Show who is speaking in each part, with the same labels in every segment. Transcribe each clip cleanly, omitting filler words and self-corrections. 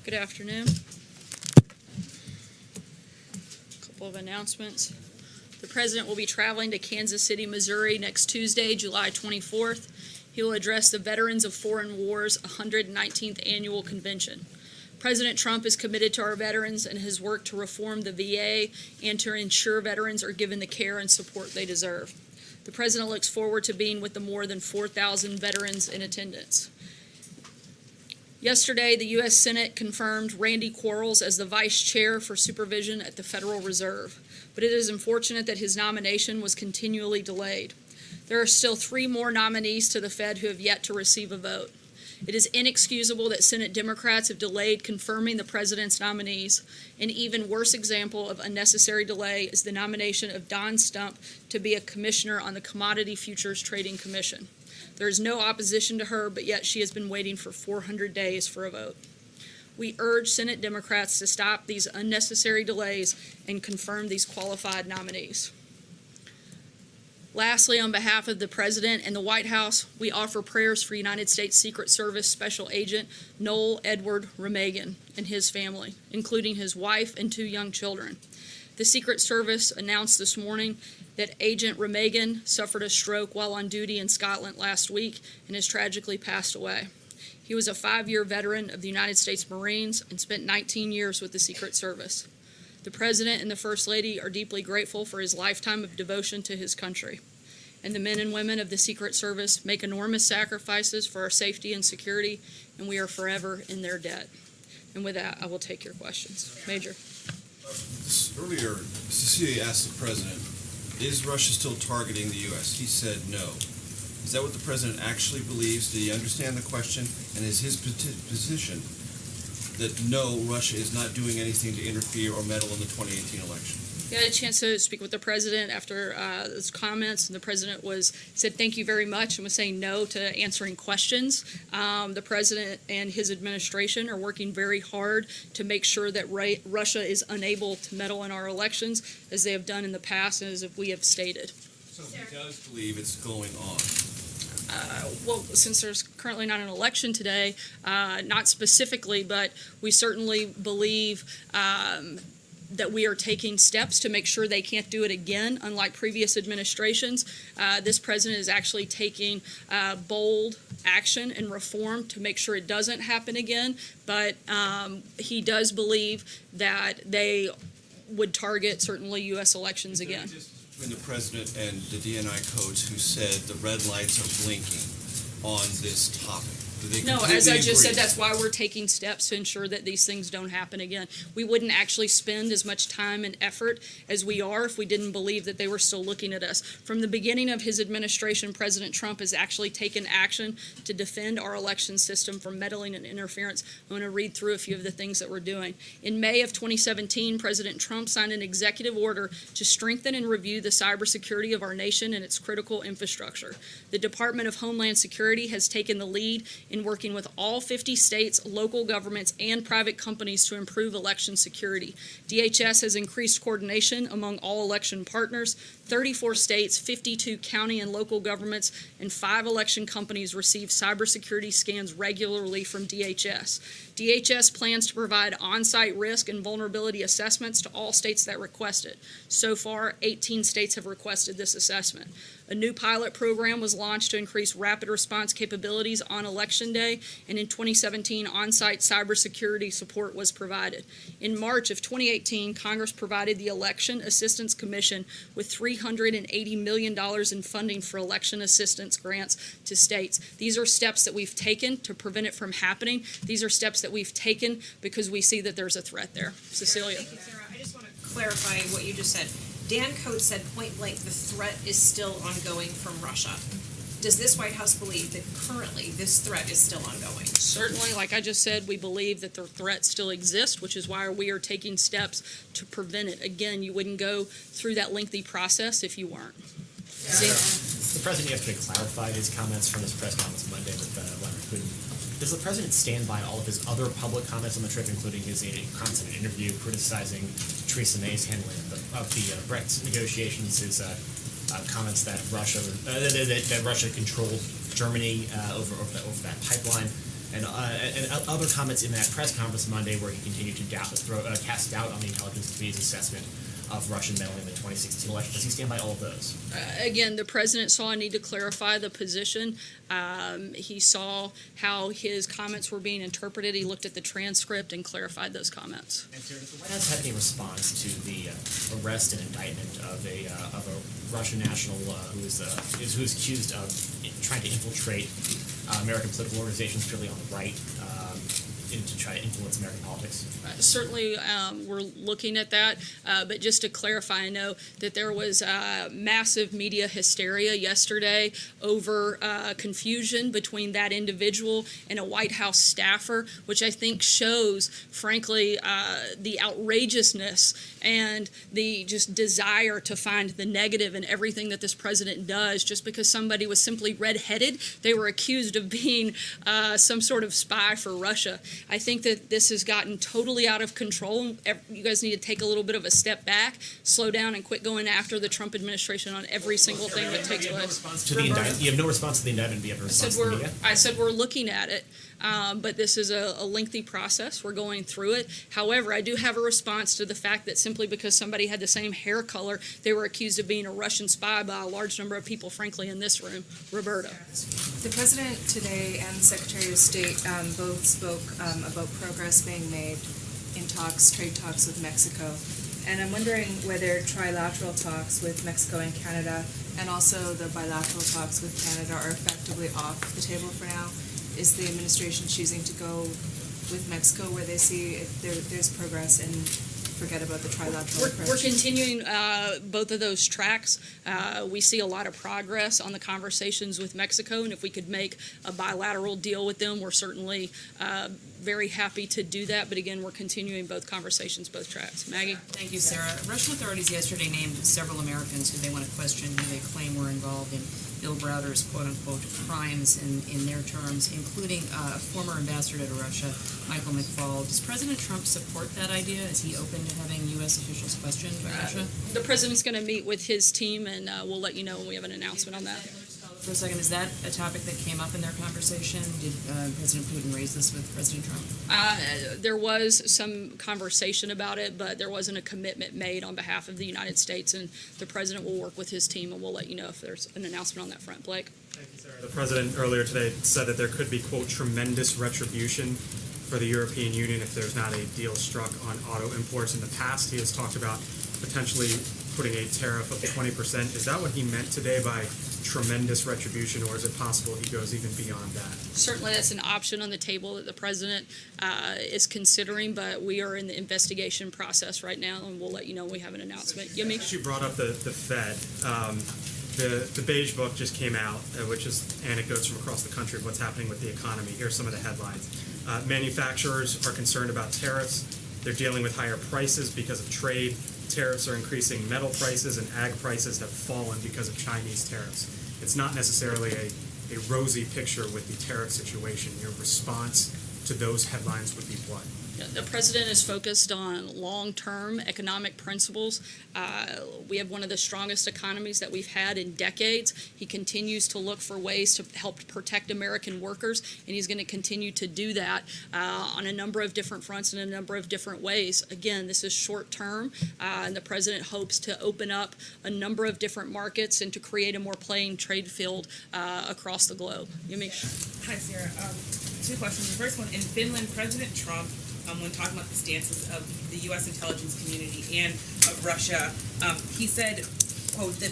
Speaker 1: Good afternoon. A couple of announcements. The President will be traveling to Kansas City, Missouri next Tuesday, July 24th. He will address the Veterans of Foreign Wars 119th Annual Convention. President Trump is committed to our veterans and has worked to reform the VA and to ensure veterans are given the care and support they deserve. The President looks forward to being with the more than 4,000 veterans in attendance. Yesterday, the U.S. Senate confirmed Randy Quarles as the Vice Chair for Supervision at the Federal Reserve, but it is unfortunate that his nomination was continually delayed. There are still 3 more nominees to the Fed who have yet to receive a vote. It is inexcusable that Senate Democrats have delayed confirming the President's nominees. An even worse example of unnecessary delay is the nomination of Don Stump to be a commissioner on the Commodity Futures Trading Commission. There is no opposition to her, but yet she has been waiting for 400 days for a vote. We urge Senate Democrats to stop these unnecessary delays and confirm these qualified nominees. Lastly, on behalf of the President and the White House, we offer prayers for United States Secret Service Special Agent Noel Edward Remagen and his family, including his wife and 2 young children. The Secret Service announced this morning that Agent Remagen suffered a stroke while on duty in Scotland last week and has tragically passed away. He was a 5-year veteran of the United States Marines and spent 19 years with the Secret Service. The President and the First Lady are deeply grateful for his lifetime of devotion to his country. And the men and women of the Secret Service make enormous sacrifices for our safety and security, and we are forever in their debt. And with that, I will take your questions. Major.
Speaker 2: Earlier, Cecilia asked the President, is Russia still targeting the U.S.? He said no. Is that what the President actually believes? Did he understand the question? And is his position that no, Russia is not doing anything to interfere or meddle in the 2018 election?
Speaker 1: I had a chance to speak with the President after his comments, and the President said thank you very much and was saying no to answering questions. The President and his administration are working very hard to make sure that Russia is unable to meddle in our elections, as they have done in the past and as we have stated.
Speaker 2: So he does believe it's going on.
Speaker 1: Well, since there's currently not an election today, not specifically, but we certainly believe that we are taking steps to make sure they can't do it again. Unlike previous administrations, this president is actually taking bold action and reform to make sure it doesn't happen again. But he does believe that they would target certainly U.S. elections again.
Speaker 2: Between the President and the DNI codes who said the red lights are blinking on this topic.
Speaker 1: No, as I just said, that's why we're taking steps to ensure that these things don't happen again. We wouldn't actually spend as much time and effort as we are if we didn't believe that they were still looking at us. From the beginning of his administration, President Trump has actually taken action to defend our election system from meddling and interference. I'm going to read through a few of the things that we're doing. In May of 2017, President Trump signed an executive order to strengthen and review the cybersecurity of our nation and its critical infrastructure. The Department of Homeland Security has taken the lead in working with all 50 states, local governments, and private companies to improve election security. DHS has increased coordination among all election partners. 34 states, 52 county and local governments, and 5 election companies receive cybersecurity scans regularly from DHS. DHS plans to provide on-site risk and vulnerability assessments to all states that request it. So far, 18 states have requested this assessment. A new pilot program was launched to increase rapid response capabilities on Election Day, and in 2017, on-site cybersecurity support was provided. In March of 2018, Congress provided the Election Assistance Commission with $380 million in funding for election assistance grants to states. These are steps that we've taken to prevent it from happening. These are steps that we've taken because we see that there's a threat there. Cecilia.
Speaker 3: Thank you, Sarah. I just want to clarify what you just said. Dan Coats said point blank the threat is still ongoing from Russia. Does this White House believe that currently this threat is still ongoing?
Speaker 1: Certainly, like I just said, we believe that the threat still exists, which is why we are taking steps to prevent it. Again, you wouldn't go through that lengthy process if you weren't.
Speaker 4: The President yesterday clarified his comments from his press conference Monday with Leonard Putin. Does the President stand by all of his other public comments on the trip, including his constant interview criticizing Theresa May's handling of the Brexit negotiations, his comments that Russia controlled Germany over that pipeline, and other comments in that press conference Monday where he continued to cast doubt on the intelligence committee's assessment of Russian meddling in the 2016 election. Does he stand by all of those?
Speaker 1: Again, the president saw a need to clarify the position. He saw how his comments were being interpreted. He looked at the transcript and clarified those comments.
Speaker 4: And Sarah, does the White House have any response to the arrest and indictment of a Russian national who is accused of trying to infiltrate American political organizations, purely on the right, to try to influence American politics?
Speaker 1: Certainly, we're looking at that, but just to clarify, I know that there was massive media hysteria yesterday over confusion between that individual and a White House staffer, which I think shows, frankly, the outrageousness and the just desire to find the negative in everything that this president does. Just because somebody was simply redheaded, they were accused of being some sort of spy for Russia. I think that this has gotten totally out of control. You guys need to take a little bit of a step back, slow down, and quit going after the Trump administration on every single thing that takes place.
Speaker 4: You have no response to the indictment, but you have a response to the media?
Speaker 1: I said we're looking at it, but this is a lengthy process. We're going through it. However, I do have a response to the fact that simply because somebody had the same hair color, they were accused of being a Russian spy by a large number of people, frankly, in this room. Roberta.
Speaker 5: The President today and the Secretary of State both spoke about progress being made in trade talks with Mexico. And I'm wondering whether trilateral talks with Mexico and Canada and also the bilateral talks with Canada are effectively off the table for now. Is the administration choosing to go with Mexico where they see if there's progress and forget about the trilateral approach?
Speaker 1: We're continuing both of those tracks. We see a lot of progress on the conversations with Mexico, and if we could make a bilateral deal with them, we're certainly very happy to do that. But again, we're continuing both conversations, both tracks. Maggie?
Speaker 6: Thank you, Sarah. Russian authorities yesterday named several Americans who they want to question, who they claim were involved in Bill Browder's quote-unquote crimes in their terms, including a former ambassador to Russia, Michael McFaul. Does President Trump support that idea? Is he open to having U.S. officials questioned by Russia?
Speaker 1: The president's going to meet with his team, and we'll let you know when we have an announcement on that.
Speaker 6: For a second, is that a topic that came up in their conversation? Did President Putin raise this with President Trump?
Speaker 1: There was some conversation about it, but there wasn't a commitment made on behalf of the United States, and the president will work with his team, and we'll let you know if there's an announcement on that front. Blake?
Speaker 7: Thank you, Sarah. The president earlier today said that there could be, quote, tremendous retribution for the European Union if there's not a deal struck on auto imports. In the past, he has talked about potentially putting a tariff of 20%. Is that what he meant today by tremendous retribution, or is it possible he goes even beyond that?
Speaker 1: Certainly that's an option on the table that the president is considering, but we are in the investigation process right now, and we'll let you know when we have an announcement. Yemi?
Speaker 7: You brought up the Fed. The Beige Book just came out, which is anecdotes from across the country of what's happening with the economy. Here's some of the headlines. Manufacturers are concerned about tariffs. They're dealing with higher prices because of trade. Tariffs are increasing metal prices, and ag prices have fallen because of Chinese tariffs. It's not necessarily a rosy picture with the tariff situation. Your response to those headlines would be what?
Speaker 1: The president is focused on long-term economic principles. We have one of the strongest economies that we've had in decades. He continues to look for ways to help protect American workers, and he's going to continue to do that on a number of different fronts in a number of different ways. Again, this is short-term, and the president hopes to open up a number of different markets and to create a more playing trade field across the globe. Yumi?
Speaker 8: Hi, Sarah. Two questions. The first one, in Finland, President Trump, when talking about the stances of the U.S. intelligence community and of Russia, he said, quote, that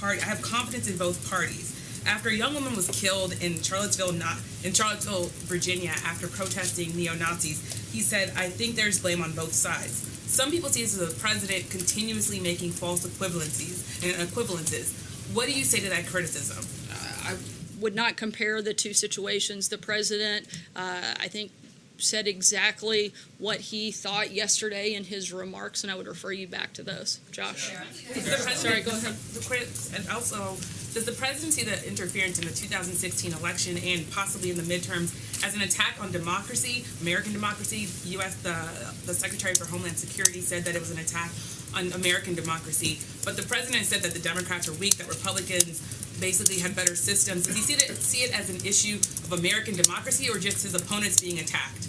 Speaker 8: I have confidence in both parties. After a young woman was killed in Charlottesville, Virginia, after protesting neo-Nazis, he said, I think there's blame on both sides. Some people see this as the president continuously making false equivalences. What do you say to that criticism?
Speaker 1: I would not compare the two situations. The president, I think, said exactly what he thought yesterday in his remarks, and I would refer you back to those. Josh? Sorry, go ahead.
Speaker 8: And also, does the president see the interference in the 2016 election and possibly in the midterms as an attack on democracy, American democracy? The Secretary for Homeland Security said that it was an attack on American democracy, but the president said that the Democrats are weak, that Republicans basically had better systems. Does he see it as an issue of American democracy or just his opponents being attacked?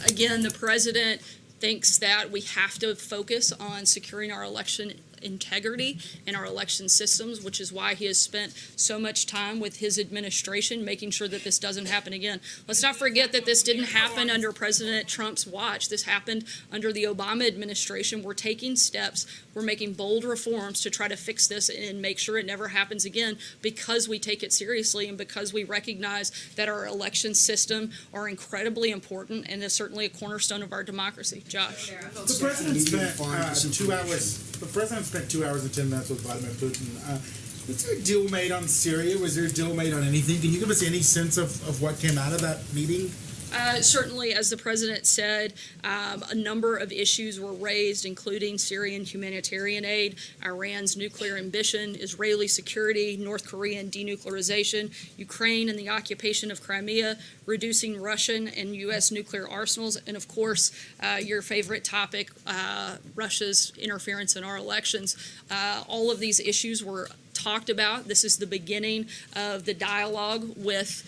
Speaker 1: Again, the president thinks that we have to focus on securing our election integrity and our election systems, which is why he has spent so much time with his administration making sure that this doesn't happen again. Let's not forget that this didn't happen under President Trump's watch. This happened under the Obama administration. We're taking steps. We're making bold reforms to try to fix this and make sure it never happens again because we take it seriously and because we recognize that our election system are incredibly important and is certainly a cornerstone of our democracy. Josh.
Speaker 9: The president spent 2 hours. The president spent 2 hours and 10 minutes with Vladimir Putin. Was there a deal made on Syria? Was there a deal made on anything? Can you give us any sense of what came out of that meeting?
Speaker 1: Certainly, as the president said, a number of issues were raised, including Syrian humanitarian aid, Iran's nuclear ambition, Israeli security, North Korean denuclearization, Ukraine and the occupation of Crimea, reducing Russian and U.S. nuclear arsenals, and of course, your favorite topic, Russia's interference in our elections. All of these issues were talked about. This is the beginning of the dialogue with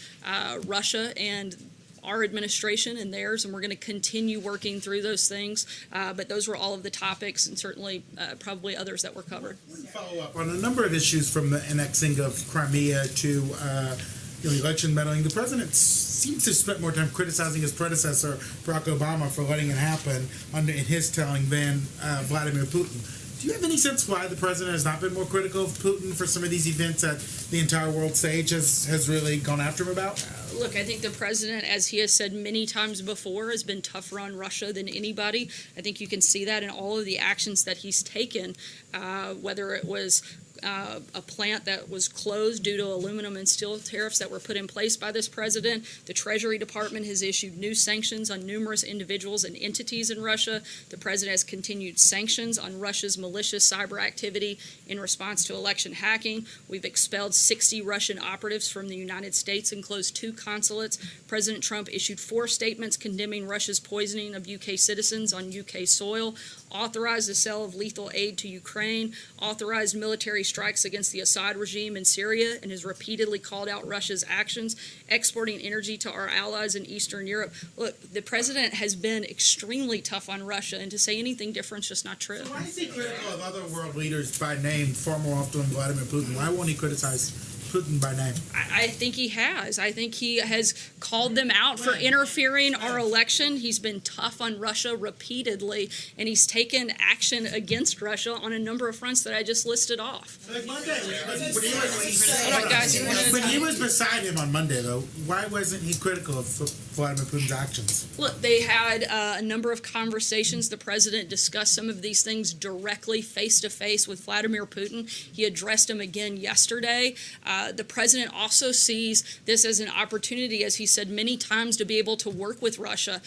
Speaker 1: Russia and our administration and theirs, and we're going to continue working through those things. But those were all of the topics, and certainly probably others that were covered.
Speaker 9: Follow up on a number of issues from the annexing of Crimea to election meddling. The president seems to have spent more time criticizing his predecessor, Barack Obama, for letting it happen in his telling than Vladimir Putin. Do you have any sense why the president has not been more critical of Putin for some of these events that the entire world stage has really gone after him about?
Speaker 1: Look, I think the president, as he has said many times before, has been tougher on Russia than anybody. I think you can see that in all of the actions that he's taken, whether it was a plant that was closed due to aluminum and steel tariffs that were put in place by this president. The Treasury Department has issued new sanctions on numerous individuals and entities in Russia. The president has continued sanctions on Russia's malicious cyber activity in response to election hacking. We've expelled 60 Russian operatives from the United States and closed 2 consulates. President Trump issued 4 statements condemning Russia's poisoning of UK citizens on UK soil, authorized the sale of lethal aid to Ukraine, authorized military strikes against the Assad regime in Syria, and has repeatedly called out Russia's actions, exporting energy to our allies in Eastern Europe. Look, the president has been extremely tough on Russia, and to say anything different is just not true.
Speaker 9: So why is he critical of other world leaders by name far more often than Vladimir Putin? Why won't he criticize Putin by name?
Speaker 1: I think he has. I think he has called them out for interfering our election. He's been tough on Russia repeatedly, and he's taken action against Russia on a number of fronts that I just listed off.
Speaker 9: Like Monday,
Speaker 1: When
Speaker 9: when he was beside him on Monday, though, why wasn't he critical of Vladimir Putin's actions?
Speaker 1: Look, they had a number of conversations. The president discussed some of these things directly, face-to-face with Vladimir Putin. He addressed him again yesterday. The president also sees this as an opportunity, as he said many times, to be able to work with Russia.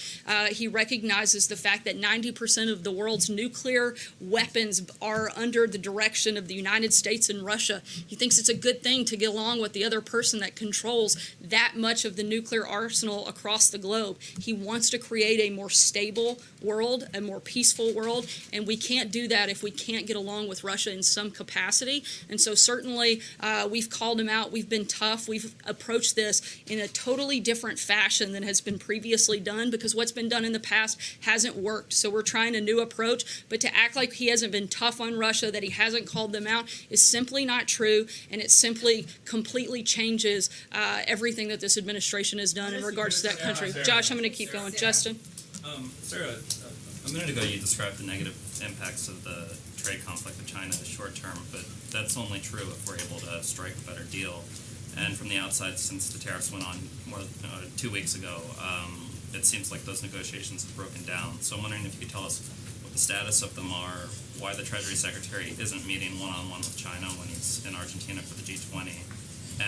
Speaker 1: He recognizes the fact that 90% of the world's nuclear weapons are under the direction of the United States and Russia. He thinks it's a good thing to get along with the other person that controls that much of the nuclear arsenal across the globe. He wants to create a more stable world, a more peaceful world, and we can't do that if we can't get along with Russia in some capacity. And so certainly we've called him out. We've been tough. We've approached this in a totally different fashion than has been previously done, because what's been done in the past hasn't worked. So we're trying a new approach, but to act like he hasn't been tough on Russia, that he hasn't called them out, is simply not true, and it simply completely changes everything that this administration has done in regards to that country. Josh, I'm going to keep going. Justin?
Speaker 10: Sarah, a minute ago you described the negative impacts of the trade conflict with China as short term, but that's only true if we're able to strike a better deal. And from the outside, since the tariffs went on more than 2 weeks ago, it seems like those negotiations have broken down. So I'm wondering if you could tell us what the status of them are, why the Treasury Secretary isn't meeting one-on-one with China when he's in Argentina for the G20,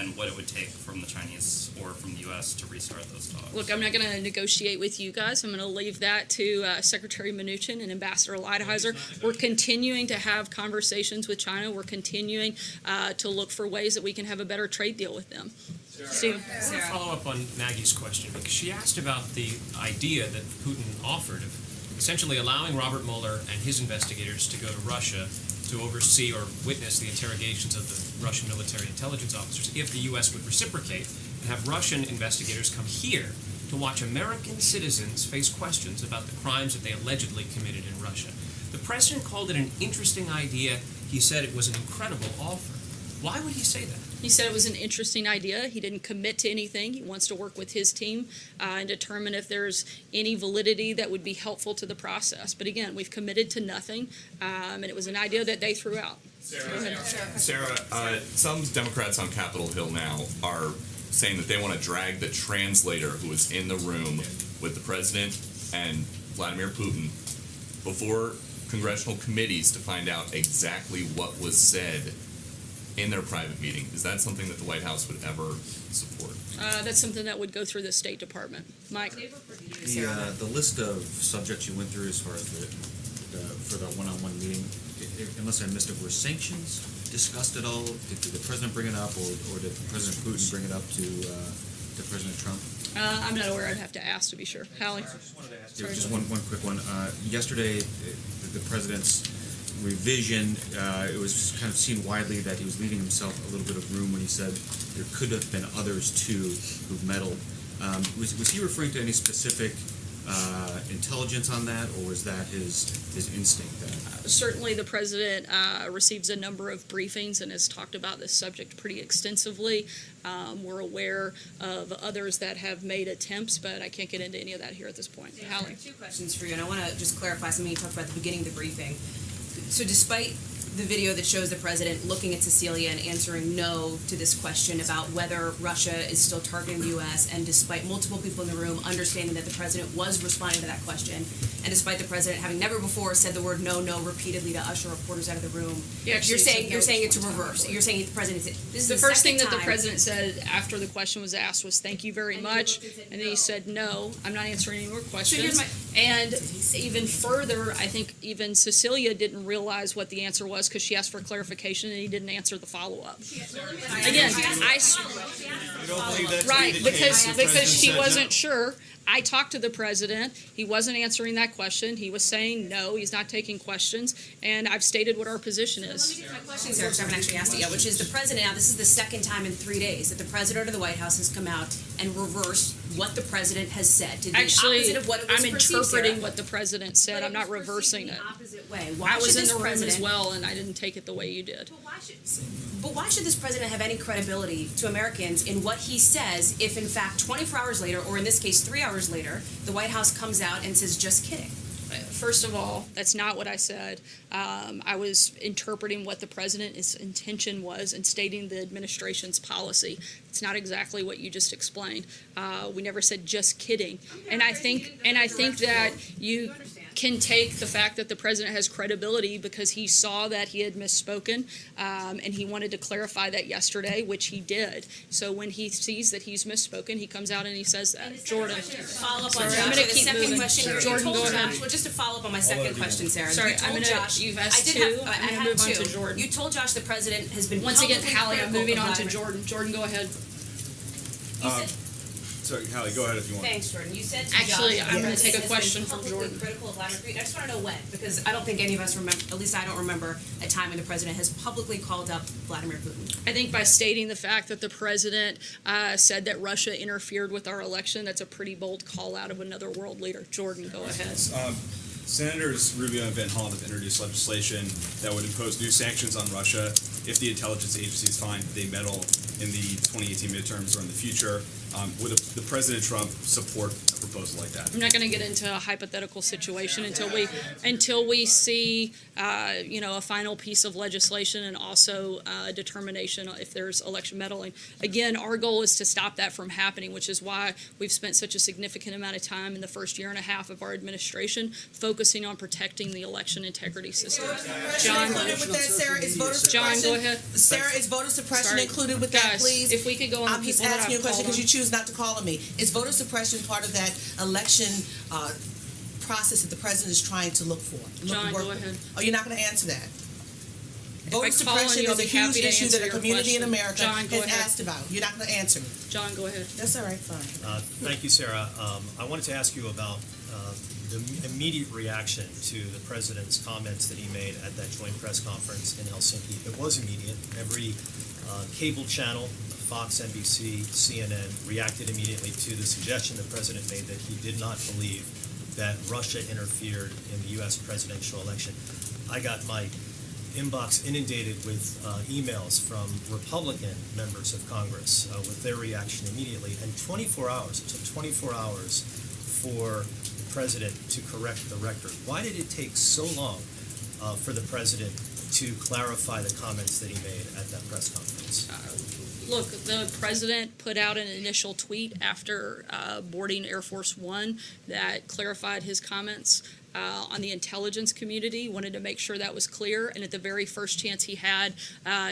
Speaker 10: and what it would take from the Chinese or from the U.S. to restart those talks.
Speaker 1: Look, I'm not going to negotiate with you guys. I'm going to leave that to Secretary Mnuchin and Ambassador Lighthizer. We're continuing to have conversations with China. We're continuing to look for ways that we can have a better trade deal with them. Steve?
Speaker 11: I want to follow up on Maggie's question, because she asked about the idea that Putin offered of essentially allowing Robert Mueller and his investigators to go to Russia to oversee or witness the interrogations of the Russian military intelligence officers if the U.S. would reciprocate and have Russian investigators come here to watch American citizens face questions about the crimes that they allegedly committed in Russia. The president called it an interesting idea. He said it was an incredible offer. Why would he say that?
Speaker 1: He said it was an interesting idea. He didn't commit to anything. He wants to work with his team and determine if there's any validity that would be helpful to the process. But again, we've committed to nothing, and it was an idea that they threw out.
Speaker 12: Sarah, some Democrats on Capitol Hill now are saying that they want to drag the translator who was in the room with the president and Vladimir Putin before congressional committees to find out exactly what was said in their private meeting. Is that something that the White House would ever support?
Speaker 1: That's something that would go through the State Department. Mike?
Speaker 13: The list of subjects you went through as far as for the one-on-one meeting, unless I missed it, were sanctions discussed at all? Did the president bring it up, or did President Putin bring it up to President Trump?
Speaker 1: I'm not aware. I'd have to ask to be sure. Hallie?
Speaker 13: Just one quick one. Yesterday, the president's revision, it was kind of seen widely that he was leaving himself a little bit of room when he said there could have been others too who've meddled. Was he referring to any specific intelligence on that, or was that his instinct?
Speaker 1: Certainly the president receives a number of briefings and has talked about this subject pretty extensively. We're aware of others that have made attempts, but I can't get into any of that here at this point. Hallie?
Speaker 14: Two questions for you, and I want to just clarify something you talked about at the beginning of the briefing. So despite the video that shows the president looking at Cecilia and answering no to this question about whether Russia is still targeting the U.S., and despite multiple people in the room understanding that the president was responding to that question, and despite the president having never before said the word no repeatedly to usher reporters out of the room, you're saying it's a reverse. You're saying the president said this is
Speaker 1: the first thing that the
Speaker 14: time.
Speaker 1: president said after the question was asked was "Thank you very much," and then he said, "No, I'm not answering any more questions." And even further, I think even Cecilia didn't realize what the answer was because she asked for clarification and he didn't answer the follow-up. Again, because she wasn't sure. I talked to the president. He wasn't answering that question. He was saying no, he's not taking questions, and I've stated what our position is.
Speaker 14: Let me get my question, Sarah, because I haven't actually asked it yet, which is the president, now this is the second time in 3 days that the president of the White House has come out and reversed what the president has said. To the opposite of what it was
Speaker 1: I'm
Speaker 14: perceived,
Speaker 1: interpreting
Speaker 14: Sarah.
Speaker 1: what the president said. I'm not reversing it.
Speaker 14: Opposite way. Why
Speaker 1: I was
Speaker 14: should
Speaker 1: in
Speaker 14: this
Speaker 1: the room as
Speaker 14: president-
Speaker 1: well, and I didn't take it the way you did.
Speaker 14: But why should this president have any credibility to Americans in what he says if, in fact, 24 hours later, or in this case, 3 hours later, the White House comes out and says, just kidding?
Speaker 1: First of all, that's not what I said. I was interpreting what the president's intention was and stating the administration's policy. It's not exactly what you just explained. We never said just kidding. And I think that you can take the fact that the president has credibility because he saw that he had misspoken, and he wanted to clarify that yesterday, which he did. So when he sees that he's misspoken, he comes out and he says that. Jordan.
Speaker 14: Follow up on
Speaker 1: Sorry,
Speaker 14: Josh.
Speaker 1: I'm
Speaker 14: So
Speaker 1: gonna
Speaker 14: the
Speaker 1: keep
Speaker 14: second
Speaker 1: moving.
Speaker 14: question, you
Speaker 1: Jordan,
Speaker 14: told
Speaker 1: go ahead.
Speaker 14: Josh, well, just to follow up on my second question, Sarah.
Speaker 1: Sorry,
Speaker 14: you told Josh,
Speaker 1: you've asked
Speaker 14: I did
Speaker 1: two.
Speaker 14: have, I
Speaker 1: I'm gonna
Speaker 14: had
Speaker 1: move on
Speaker 14: two.
Speaker 1: to Jordan.
Speaker 14: You told Josh the president has been
Speaker 1: Once again,
Speaker 14: publicly
Speaker 1: Hallie, I'm
Speaker 14: critical
Speaker 1: moving
Speaker 14: of
Speaker 1: on to
Speaker 14: Vladimir-
Speaker 1: Jordan. Jordan, go ahead.
Speaker 14: You said,
Speaker 2: Sorry, Hallie, go ahead if you want.
Speaker 14: thanks, Jordan. You said to
Speaker 1: Actually,
Speaker 14: Josh
Speaker 1: I'm
Speaker 14: the
Speaker 1: gonna take a
Speaker 14: president has
Speaker 1: question
Speaker 14: been
Speaker 1: from
Speaker 14: publicly
Speaker 1: Jordan.
Speaker 14: critical of Vladimir Putin. I just want to know when, because I don't think any of us remember, at least I don't remember a time when the president has publicly called up Vladimir Putin.
Speaker 1: I think by stating the fact that the president said that Russia interfered with our election, that's a pretty bold call out of another world leader. Jordan, go ahead.
Speaker 15: Senators Rubio and Van Hollen have introduced legislation that would impose new sanctions on Russia if the intelligence agencies find they meddle in the 2018 midterms or in the future. Would the President Trump support a proposal like that?
Speaker 1: I'm not going to get into a hypothetical situation until we see a final piece of legislation and also a determination if there's election meddling. Again, our goal is to stop that from happening, which is why we've spent such a significant amount of time in the first year and a half of our administration focusing on protecting the election integrity system. John,
Speaker 16: included with that, Sarah, is voter suppression.
Speaker 1: John, go ahead.
Speaker 16: Sarah, is voter suppression
Speaker 1: Sorry.
Speaker 16: included with that,
Speaker 1: Guys,
Speaker 16: please?
Speaker 1: if we could go on
Speaker 16: I'm
Speaker 1: the
Speaker 16: just
Speaker 1: people that
Speaker 16: asking you a
Speaker 1: I've
Speaker 16: question
Speaker 1: called
Speaker 16: because
Speaker 1: on.
Speaker 16: you choose not to call on me. Is voter suppression part of that election process that the president is trying to look for?
Speaker 1: John, go ahead.
Speaker 16: Oh, you're not going to answer that? Voter
Speaker 1: I call on
Speaker 16: suppression
Speaker 1: you, I'll
Speaker 16: is a
Speaker 1: be happy
Speaker 16: huge
Speaker 1: to
Speaker 16: issue
Speaker 1: answer
Speaker 16: that a
Speaker 1: your
Speaker 16: community in
Speaker 1: question.
Speaker 16: America
Speaker 1: John, go
Speaker 16: has
Speaker 1: ahead.
Speaker 16: asked about. You're not going to answer me.
Speaker 1: John, go ahead.
Speaker 16: That's all right, fine.
Speaker 17: Thank you, Sarah. I wanted to ask you about the immediate reaction to the president's comments that he made at that joint press conference in Helsinki. It was immediate. Every cable channel, Fox, NBC, CNN, reacted immediately to the suggestion the president made that he did not believe that Russia interfered in the U.S. presidential election. I got my inbox inundated with emails from Republican members of Congress with their reaction immediately. And 24 hours, it took 24 hours for the president to correct the record. Why did it take so long for the president to clarify the comments that he made at that press conference?
Speaker 1: Look, the president put out an initial tweet after boarding Air Force One that clarified his comments on the intelligence community, wanted to make sure that was clear, and at the very first chance he had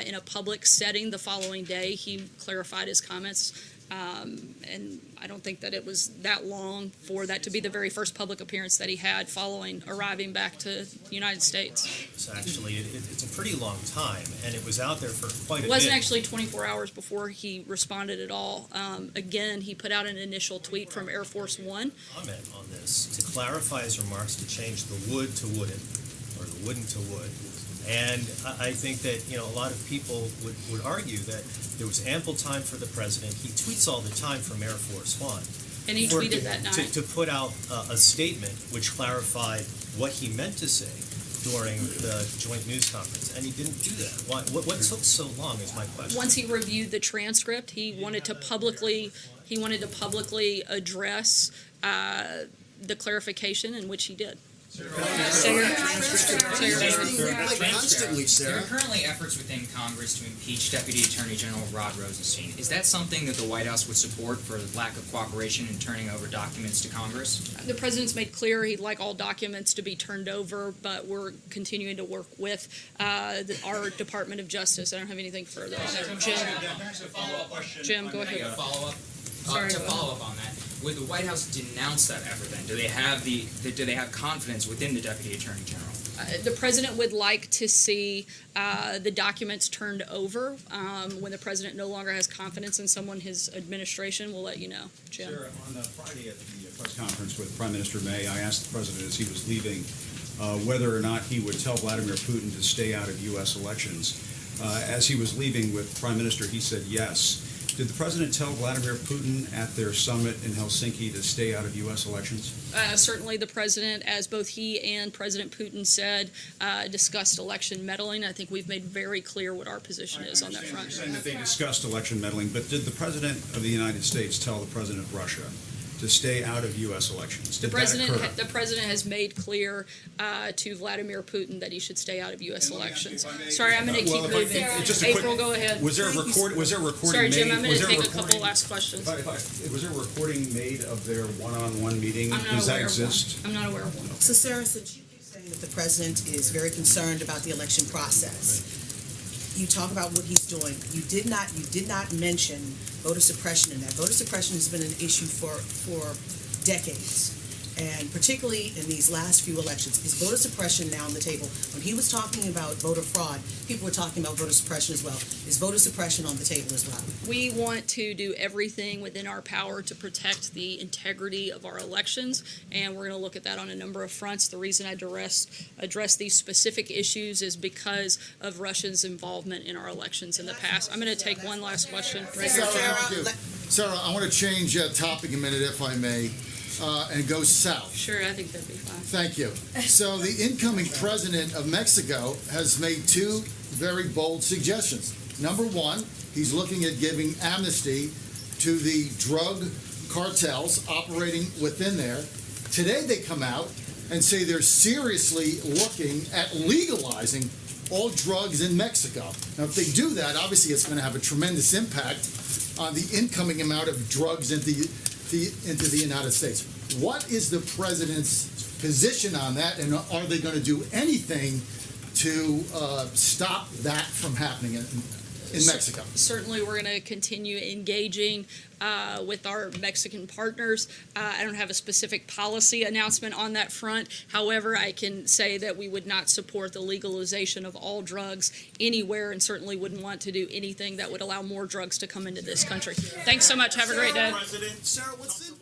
Speaker 1: in a public setting the following day, he clarified his comments. And I don't think that it was that long for that to be the very first public appearance that he had following arriving back to the United States.
Speaker 17: So actually, it's a pretty long time, and it was out there for quite a bit.
Speaker 1: It wasn't actually 24 hours before he responded at all. Again, he put out an initial tweet from Air Force One.
Speaker 17: Comment on this to clarify his remarks to change the would to wouldn't, or the wouldn't to would. And I think that, a lot of people would argue that there was ample time for the president. He tweets all the time from Air Force One.
Speaker 1: And he tweeted that night.
Speaker 17: To put out a statement which clarified what he meant to say during the joint news conference, and he didn't do that. What took so long is my question.
Speaker 1: Once he reviewed the transcript, he wanted to publicly address the clarification, in which he did.
Speaker 18: Constantly, Sarah. There are currently efforts within Congress to impeach Deputy Attorney General Rod Rosenstein. Is that something that the White House would support for the lack of cooperation in turning over documents to Congress?
Speaker 1: The president's made clear he'd like all documents to be turned over, but we're continuing to work with our Department of Justice. I don't have anything further on that. Jim, go ahead.
Speaker 18: To follow up on that, would the White House denounce that effort then? Do they have confidence within the Deputy Attorney General?
Speaker 1: The president would like to see the documents turned over. When the president no longer has confidence in someone, his administration will let you know. Jim?
Speaker 19: Sure. On Friday at the press conference with Prime Minister May, I asked the president as he was leaving whether or not he would tell Vladimir Putin to stay out of U.S. elections. As he was leaving with Prime Minister, he said yes. Did the president tell Vladimir Putin at their summit in Helsinki to stay out of U.S. elections?
Speaker 1: Certainly the president, as both he and President Putin said, discussed election meddling. I think we've made very clear what our position is on that front.
Speaker 19: You're saying that they discussed election meddling, but did the president of the United States tell the president of Russia to stay out of U.S. elections? Did
Speaker 1: The president has made clear to Vladimir Putin that he should stay out of U.S. elections. Sorry, I'm going to keep moving. April, go ahead.
Speaker 19: Was there a recording
Speaker 1: Sorry, Jim,
Speaker 19: made?
Speaker 1: I'm going to take a couple last questions.
Speaker 19: Was there a recording made of their one-on-one meeting? Does that exist?
Speaker 1: I'm not aware of one.
Speaker 16: So, Sarah, since you keep saying that the president is very concerned about the election process, you talk about what he's doing. You did not mention voter suppression in that. Voter suppression has been an issue for decades, and particularly in these last few elections. Is voter suppression now on the table? When he was talking about voter fraud, people were talking about voter suppression as well. Is voter suppression on the table as well?
Speaker 1: We want to do everything within our power to protect the integrity of our elections, and we're going to look at that on a number of fronts. The reason I address these specific issues is because of Russia's involvement in our elections in the past. I'm going to take one last question.
Speaker 20: Sarah, I want to change topic a minute, if I may, and go south.
Speaker 1: Sure, I think that'd be fine.
Speaker 20: Thank you. So the incoming president of Mexico has made two very bold suggestions. Number one, he's looking at giving amnesty to the drug cartels operating within there. Today they come out and say they're seriously looking at legalizing all drugs in Mexico. Now, if they do that, obviously it's going to have a tremendous impact on the incoming amount of drugs into the United States. What is the president's position on that, and are they going to do anything to stop that from happening? in Mexico.
Speaker 1: Certainly, we're going to continue engaging with our Mexican partners. I don't have a specific policy announcement on that front. However, I can say that we would not support the legalization of all drugs anywhere, and certainly wouldn't want to do anything that would allow more drugs to come into this country. Thanks so much. Have a great day.
Speaker 9: President, Sarah, what's in